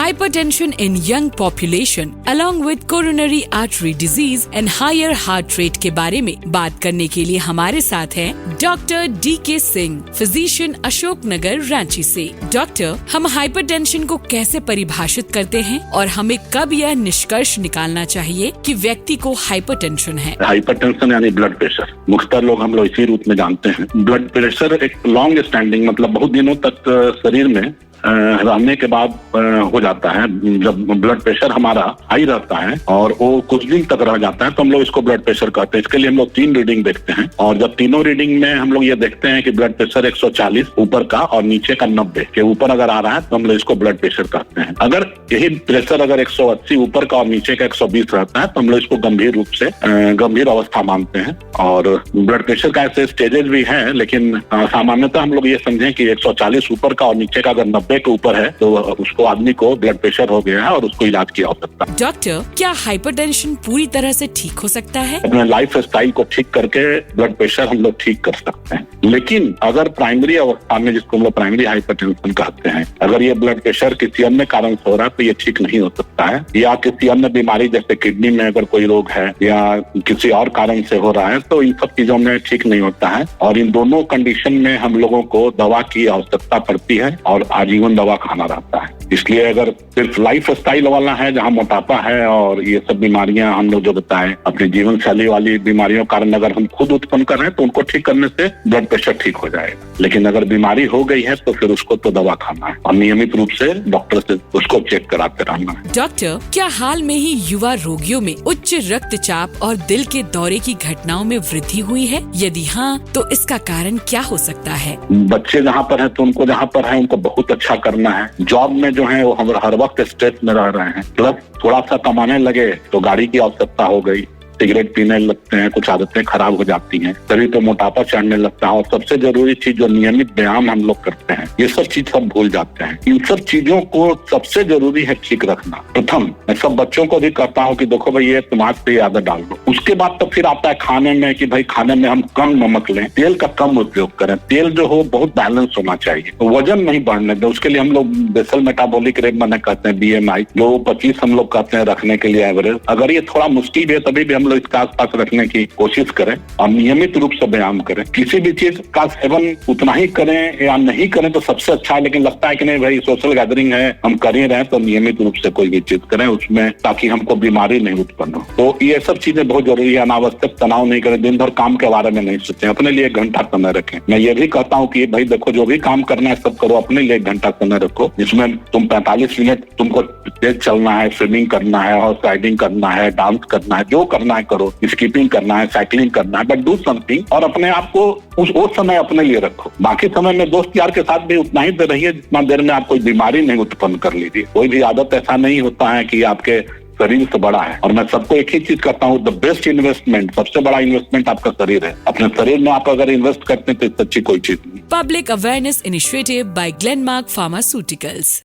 hypertension in young population along with coronary artery disease and higher heart rate के बारे में बात करने के लिए हमारे साथ हैं doctor DK Singh, physician Ashok Nagar Ranchi से। डॉक्टर, हम हाइपरटेंशन को कैसे परिभाषित करते हैं और हमें कब यह निष्कर्ष निकालना चाहिए कि व्यक्ति को हाइपरटेंशन है? हाइपरटेंशन यानी ब्लड प्रेशर, मुख्यतः लोग हम लोग इसी रूप में जानते हैं। ब्लड प्रेशर एक लॉन्ग स्टैंडिंग, मतलब बहुत दिनों तक शरीर में रहने के बाद हो जाता है। जब ब्लड प्रेशर हमारा हाई रहता है और वो कुछ दिन तक रह जाता है तो हम लोग इसको ब्लड प्रेशर कहते हैं। इसके लिए हम लोग 3 रीडिंग देखते हैं और जब तीनों रीडिंग में हम लोग ये देखते हैं कि ब्लड प्रेशर 140 ऊपर का और नीचे का 90 के ऊपर अगर आ रहा है तो हम लोग इसको ब्लड प्रेशर कहते हैं। अगर यही प्रेशर अगर 180 ऊपर का और नीचे का 120 रहता है तो हम लोग इसको गंभीर रूप से गंभीर अवस्था मानते हैं। और ब्लड प्रेशर का ऐसे स्टेजेस भी हैं, लेकिन सामान्यतः हम लोग ये समझें कि 140 ऊपर का और नीचे का अगर 90 के ऊपर है तो उसको आदमी को ब्लड प्रेशर हो गया है और उसको इलाज की आवश्यकता है। डॉक्टर, क्या हाइपरटेंशन पूरी तरह से ठीक हो सकता है? अपने लाइफ स्टाइल को ठीक करके ब्लड प्रेशर हम लोग ठीक कर सकते हैं, लेकिन अगर प्राइमरी अवस्था में, जिसको हम लोग प्राइमरी हाइपरटेंशन कहते हैं, अगर ये ब्लड प्रेशर किसी अन्य कारण से हो रहा है तो ये ठीक नहीं हो सकता है। या किसी अन्य बीमारी जैसे किडनी में अगर कोई रोग है या किसी और कारण से हो रहा है तो इन सब चीजों में ठीक नहीं होता है। और इन दोनों कंडीशन में हम लोगों को दवा की आवश्यकता पड़ती है और आजीवन दवा खाना रहता है। इसलिए अगर सिर्फ लाइफ स्टाइल वाला है जहाँ मोटापा है और ये सब बीमारियां हम लोग जो बताएं अपनी जीवन शैली वाली बीमारियों कारण अगर हम खुद उत्पन्न कर रहे हैं तो उनको ठीक करने से ब्लड प्रेशर ठीक हो जाएगा। लेकिन अगर बीमारी हो गई है तो फिर उसको तो दवा खाना है और नियमित रूप से डॉक्टर से उसको चेक कराते रहना है। डॉक्टर, क्या हाल में ही युवा रोगियों में उच्च रक्तचाप और दिल के दौरे की घटनाओं में वृद्धि हुई है? यदि हाँ तो इसका कारण क्या हो सकता है? बच्चे जहाँ पर है तो उनको जहाँ पर है उनको बहुत अच्छा करना है। जॉब में जो है वो हम हर वक्त स्ट्रेस में रह रहे हैं, प्लस थोड़ा सा कमाने लगे तो गाड़ी की आवश्यकता हो गई, सिगरेट पीने लगते हैं, कुछ आदतें खराब हो जाती हैं, तभी तो मोटापा चढ़ने लगता है। और सबसे जरूरी चीज जो नियमित व्यायाम हम लोग करते हैं, ये सब चीज सब भूल जाते हैं। इन सब चीजों को सबसे जरूरी है ठीक रखना। प्रथम मैं सब बच्चों को भी कहता हूँ कि देखो भाई ये तुम्हारे से आदत डाल दो। उसके बाद तो फिर आता है खाने में कि भाई खाने में हम कम नमक लें, तेल का कम उपयोग करें, तेल जो हो बहुत बैलेंस होना चाहिए, वजन नहीं बढ़ने दें। उसके लिए हम लोग बेसल मेटाबॉलिक रेट मैंने कहते हैं BMI, जो 25 हम लोग कहते हैं रखने के लिए एवरेज। अगर ये थोड़ा मुश्किल है तभी भी हम इसका आसपास रखने की कोशिश करें और नियमित रूप से व्यायाम करें। किसी भी चीज का सेवन उतना ही करें या नहीं करें तो सबसे अच्छा है, लेकिन लगता है कि नहीं भाई सोशल गैदरिंग है हम कर ही रहे तो नियमित रूप से कोई भी चीज करें उसमें, ताकि हमको बीमारी नहीं उत्पन्न हो। तो ये सब चीजें बहुत जरूरी है। अनावश्यक तनाव नहीं करें, दिन भर काम के बारे में नहीं सोचें, अपने लिए 1 घंटा समय रखें। मैं ये भी कहता हूँ कि भाई देखो जो भी काम करना है सब करो, अपने लिए 1 घंटा समय रखो, जिसमें तुम 45 मिनट तुमको तेज चलना है, स्विमिंग करना है, हॉर्स राइडिंग करना है, डांस करना है, जो करना है करो, स्कीपिंग करना है, साइकिलिंग करना है, बट डू समथिंग। और अपने आप को वो समय अपने लिए रखो। बाकी समय में दोस्त यार के साथ भी उतना ही देर रहिए जितना देर में आप कोई बीमारी नहीं उत्पन्न कर लीजिए। कोई भी आदत ऐसा नहीं होता है कि आपके शरीर से बड़ा है। और मैं सबको एक ही चीज करता हूँ, द बेस्ट इन्वेस्टमेंट, सबसे बड़ा इन्वेस्टमेंट आपका शरीर है। अपने शरीर में आप अगर इन्वेस्ट करते हैं तो इससे अच्छी कोई चीज नहीं। Public awareness initiative by Glenmark pharmaceuticals.